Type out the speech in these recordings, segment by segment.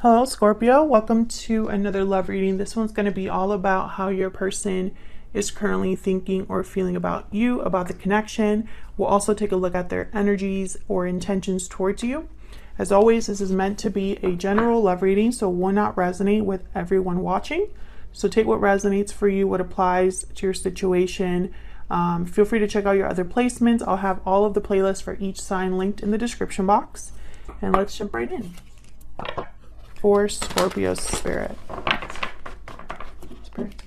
Hello, Scorpio. Welcome to another love reading. This one's going to be all about how your person is currently thinking or feeling about you, about the connection. We'll also take a look at their energies or intentions towards you. As always, this is meant to be a general love reading, so will not resonate with everyone watching. So take what resonates for you, what applies to your situation. Feel free to check out your other placements. I'll have all of the playlists for each sign linked in the description box. And let's jump right in. For Scorpio Spirit,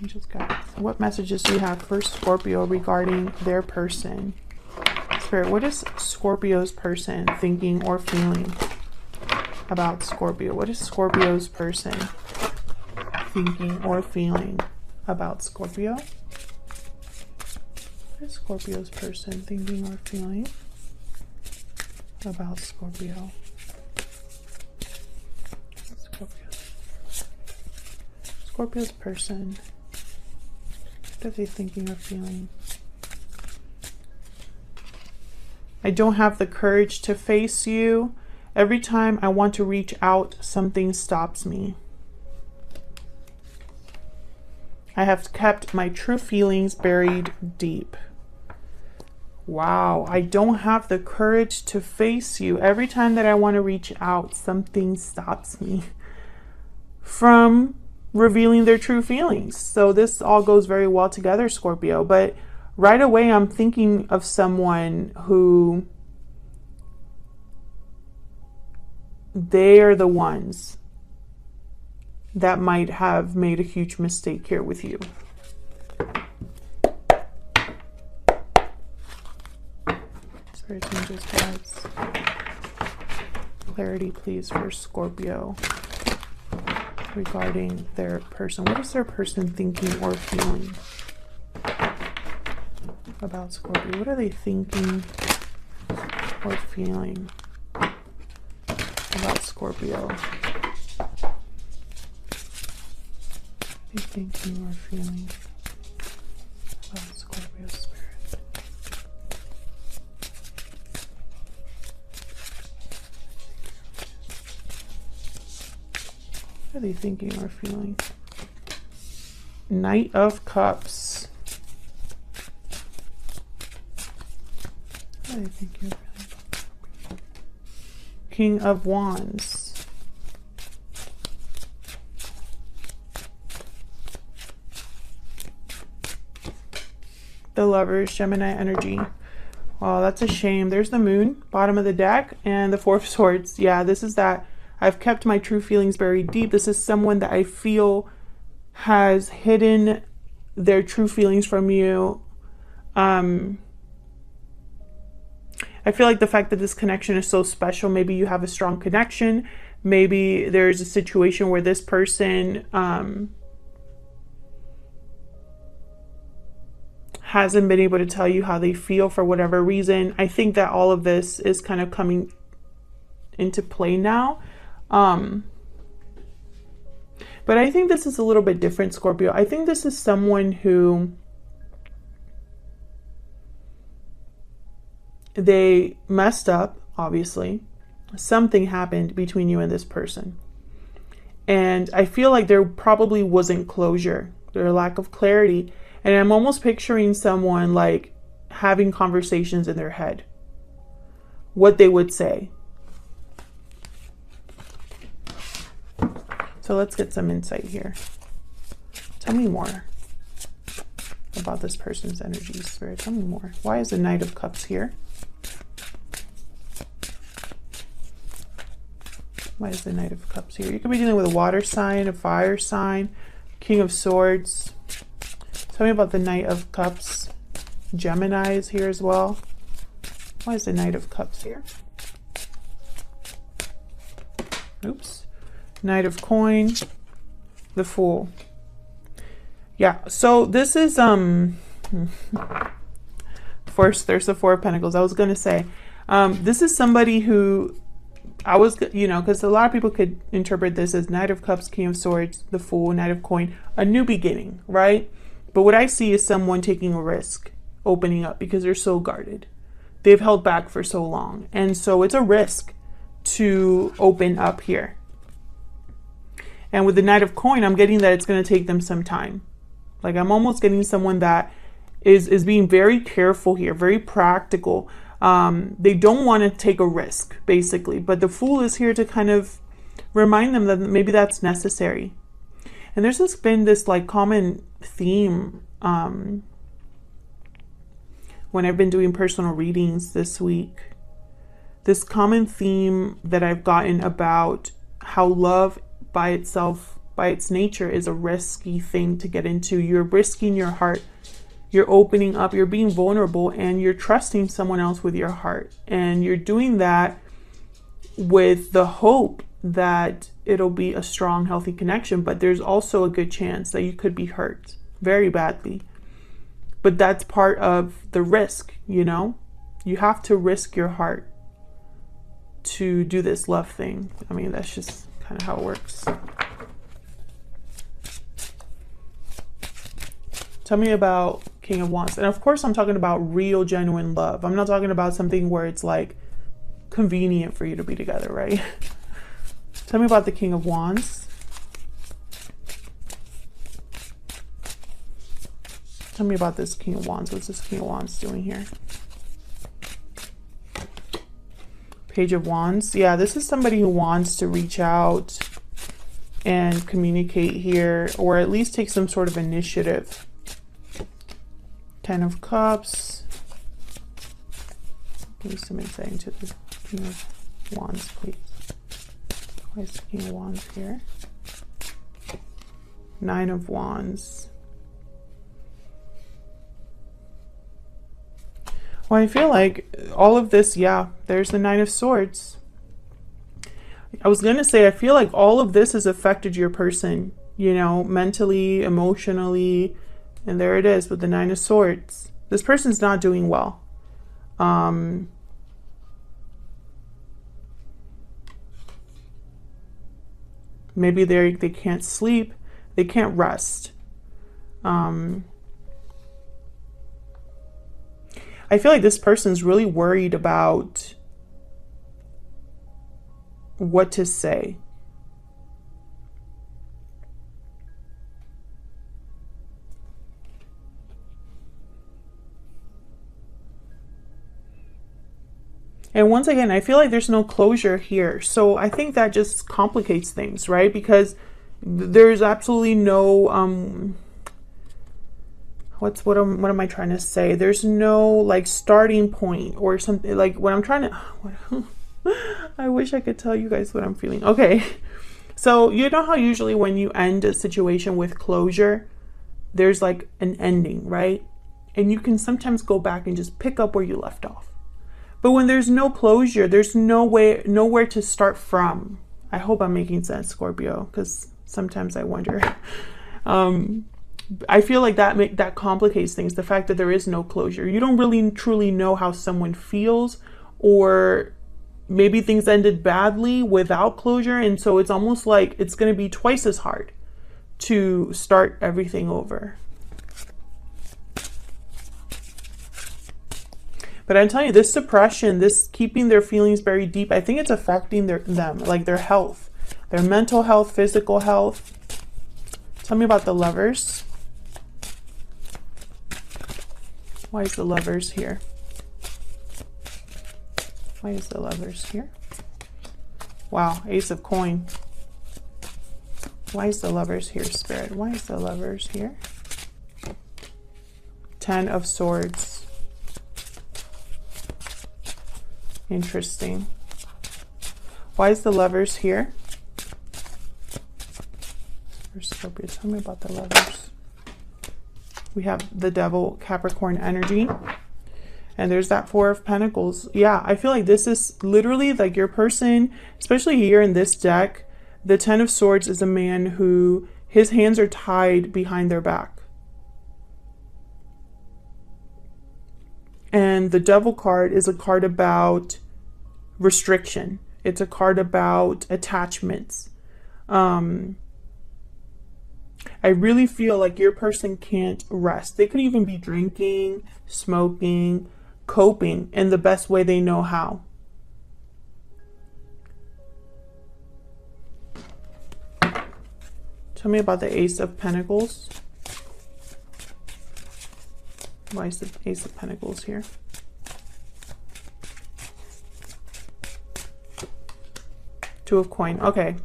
angels, guides. What messages do you have for Scorpio regarding their person? Spirit, what is Scorpio's person thinking or feeling about Scorpio? What is Scorpio's person thinking or feeling about Scorpio? What is Scorpio's person thinking or feeling about Scorpio? Scorpio's person, what are they thinking or feeling? I don't have the courage to face you. Every time I want to reach out, something stops me. I have kept my true feelings buried deep. Wow, I don't have the courage to face you. Every time that I want to reach out, something stops me from revealing their true feelings. So this all goes very well together, Scorpio. But right away, I'm thinking of someone who they are the ones that might have made a huge mistake here with you. Spirit, angels, guides. Clarity, please, for Scorpio regarding their person. What is their person thinking or feeling about Scorpio? What are they thinking or feeling about Scorpio? What are they thinking or feeling about Scorpio Spirit? What are they thinking or feeling? Knight of Cups. What are they thinking or feeling? King of Wands. The Lovers, Gemini energy. Oh, that's a shame. There's the Moon, bottom of the deck, and the Four of Swords. Yeah, this is that. I've kept my true feelings buried deep. This is someone that I feel has hidden their true feelings from you. I feel like the fact that this connection is so special, maybe you have a strong connection. Maybe there's a situation where this person hasn't been able to tell you how they feel for whatever reason. I think that all of this is kind of coming into play now. But I think this is a little bit different, Scorpio. I think this is someone who they messed up, obviously. Something happened between you and this person. And I feel like there probably wasn't closure. There's a lack of clarity. And I'm almost picturing someone like having conversations in their head. What they would say. So let's get some insight here. Tell me more about this person's energy, Spirit. Tell me more. Why is the Knight of Cups here? Why is the Knight of Cups here? You could be dealing with a water sign, a fire sign, King of Swords. Tell me about the Knight of Cups. Gemini is here as well. Why is the Knight of Cups here? Oops. Knight of Coin, the Fool. Yeah, so this is first there's the Four of Pentacles. I was gonna say this is somebody who because a lot of people could interpret this as Knight of Cups, King of Swords, the Fool, Knight of Coin, a new beginning, right? But what I see is someone taking a risk, opening up because they're so guarded. They've held back for so long, and so it's a risk to open up here. And with the Knight of Coin, I'm getting that it's going to take them some time. Like, I'm almost getting someone that is being very careful here, very practical. They don't want to take a risk, basically. But the Fool is here to kind of remind them that maybe that's necessary. And there's just been this like common theme when I've been doing personal readings this week. This common theme that I've gotten about how love by itself, by its nature, is a risky thing to get into. You're risking your heart. You're opening up. You're being vulnerable, and you're trusting someone else with your heart. And you're doing that with the hope that it'll be a strong, healthy connection. But there's also a good chance that you could be hurt very badly. But that's part of the risk, you know? You have to risk your heart to do this love thing. I mean, that's just kind of how it works. Tell me about King of Wands. And of course, I'm talking about real, genuine love. I'm not talking about something where it's like convenient for you to be together, right? Tell me about the King of Wands. Tell me about this King of Wands. What's this King of Wands doing here? Page of Wands. Yeah, this is somebody who wants to reach out and communicate here, or at least take some sort of initiative. Ten of Cups. Give me some insight into the King of Wands, please. Why is the King of Wands here? Nine of Wands. Well, I feel like all of this, yeah, there's the Nine of Swords. I was going to say, I feel like all of this has affected your person, you know, mentally, emotionally, and there it is with the Nine of Swords. This person's not doing well. Maybe they can't sleep, they can't rest. I feel like this person's really worried about what to say. And once again, I feel like there's no closure here. So I think that just complicates things, right? Because there's absolutely no what am I trying to say? There's no like starting point or something. Like what I'm trying to I wish I could tell you guys what I'm feeling. Okay. So you know how usually when you end a situation with closure, there's like an ending, right? And you can sometimes go back and just pick up where you left off. But when there's no closure, there's nowhere to start from. I hope I'm making sense, Scorpio, because sometimes I wonder. I feel like that complicates things, the fact that there is no closure. You don't really truly know how someone feels, or maybe things ended badly without closure, and so it's almost like it's going to be twice as hard to start everything over. But I'm telling you, this suppression, this keeping their feelings very deep, I think it's affecting them, like their health, their mental health, physical health. Tell me about the Lovers. Why is the Lovers here? Why is the Lovers here? Wow, Ace of Coin. Why is the Lovers here, Spirit? Why is the Lovers here? Ten of Swords. Interesting. Why is the Lovers here? Scorpio, tell me about the Lovers. We have the Devil, Capricorn energy. And there's that Four of Pentacles. Yeah, I feel like this is literally like your person, especially here in this deck. The Ten of Swords is a man who his hands are tied behind their back. And the Devil card is a card about restriction. It's a card about attachments. I really feel like your person can't rest. They could even be drinking, smoking, coping in the best way they know how. Tell me about the Ace of Pentacles. Why is the Ace of Pentacles here? Two of Coin. Okay.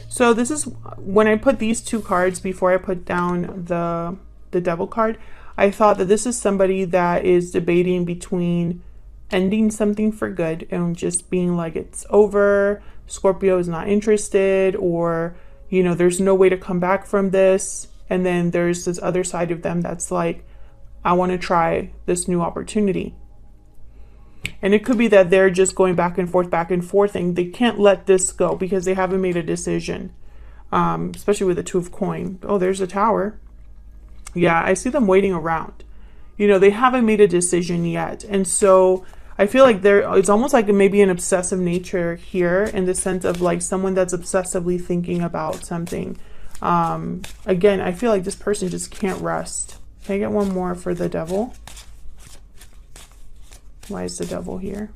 So this is when I put these two cards before I put down the Devil card, I thought that this is somebody that is debating between ending something for good and just being like, it's over, Scorpio is not interested, or, you know, there's no way to come back from this. And then there's this other side of them that's like, I want to try this new opportunity. And it could be that they're just going back and forth, and they can't let this go because they haven't made a decision. Especially with the Two of Coin. Oh, there's a Tower. Yeah, I see them waiting around. You know, they haven't made a decision yet. And so I feel like it's almost like maybe an obsessive nature here, in the sense of like someone that's obsessively thinking about something. Again, I feel like this person just can't rest. Can I get one more for the Devil? Why is the Devil here?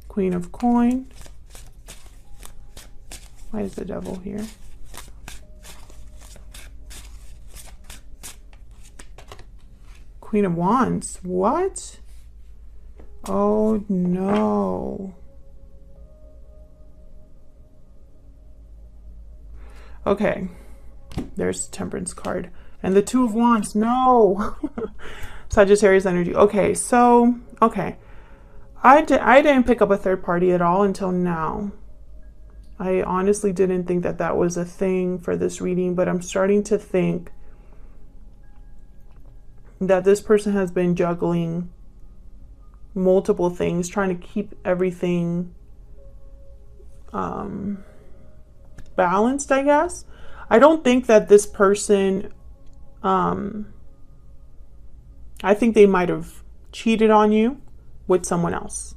Queen of Coin. Why is the Devil here? Queen of Wands. What? Oh no. Okay. There's the Temperance card. And the Two of Wands. No. Sagittarius energy. Okay, so, okay. I didn't pick up a third party at all until now. I honestly didn't think that that was a thing for this reading, but I'm starting to think that this person has been juggling multiple things, trying to keep everything balanced, I guess. I don't think that this person, I think they might have cheated on you with someone else.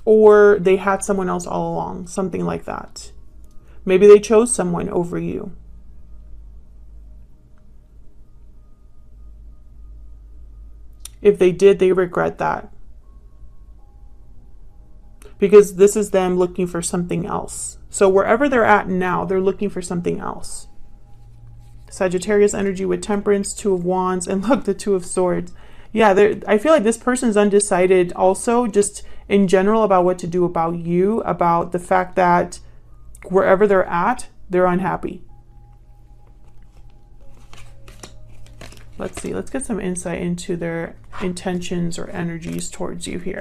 Or they had someone else all along, something like that. Maybe they chose someone over you. If they did, they regret that. Because this is them looking for something else. So wherever they're at now, they're looking for something else. Sagittarius energy with Temperance, Two of Wands, and look, the Two of Swords. Yeah, I feel like this person's undecided also, just in general, about what to do about you, about the fact that wherever they're at, they're unhappy. Let's see, let's get some insight into their intentions or energies towards you here.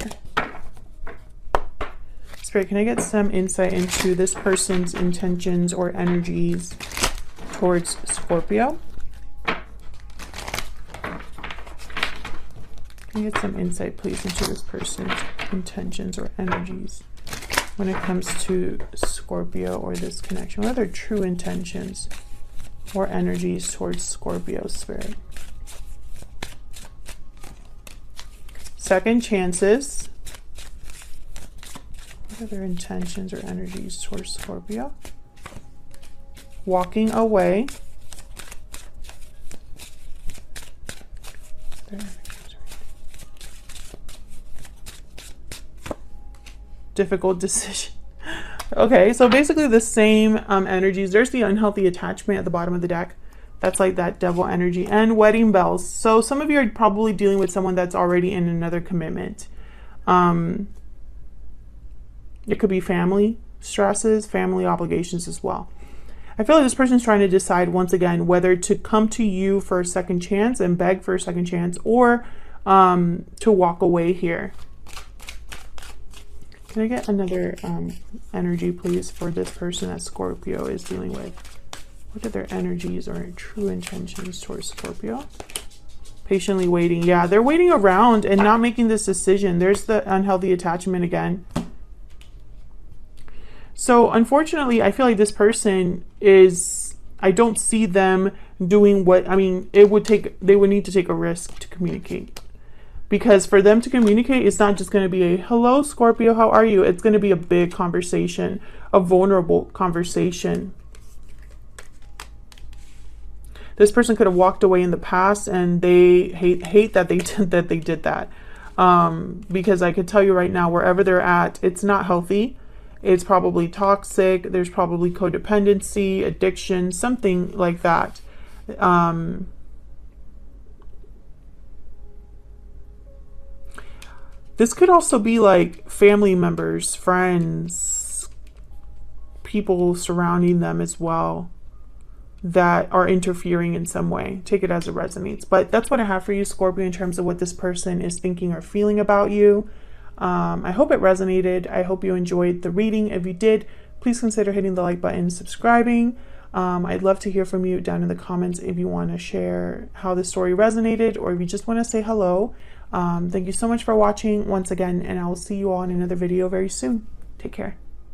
Spirit, can I get some insight into this person's intentions or energies towards Scorpio? Can I get some insight, please, into this person's intentions or energies when it comes to Scorpio or this connection? What are their true intentions or energies towards Scorpio, Spirit? Second chances. What are their intentions or energies towards Scorpio? Walking away. Difficult decision. Okay, so basically the same energies. There's the unhealthy attachment at the bottom of the deck. That's like that Devil energy. And wedding bells. So some of you are probably dealing with someone that's already in another commitment. It could be family stresses, family obligations as well. I feel like this person's trying to decide once again whether to come to you for a second chance and beg for a second chance, or to walk away here. Can I get another energy, please, for this person that Scorpio is dealing with? What are their energies or true intentions towards Scorpio? Patiently waiting. Yeah, they're waiting around and not making this decision. There's the unhealthy attachment again. So unfortunately, I feel like this person is, I don't see them doing what, I mean, they would need to take a risk to communicate. Because for them to communicate, it's not just going to be a, hello, Scorpio, how are you? It's going to be a big conversation, a vulnerable conversation. This person could have walked away in the past, and they hate that they did that. Because I could tell you right now, wherever they're at, it's not healthy. It's probably toxic. There's probably codependency, addiction, something like that. This could also be like family members, friends, people surrounding them as well that are interfering in some way. Take it as it resonates. But that's what I have for you, Scorpio, in terms of what this person is thinking or feeling about you. I hope it resonated. I hope you enjoyed the reading. If you did, please consider hitting the like button, subscribing. I'd love to hear from you down in the comments if you want to share how the story resonated, or if you just want to say hello. Thank you so much for watching once again, and I will see you all in another video very soon. Take care.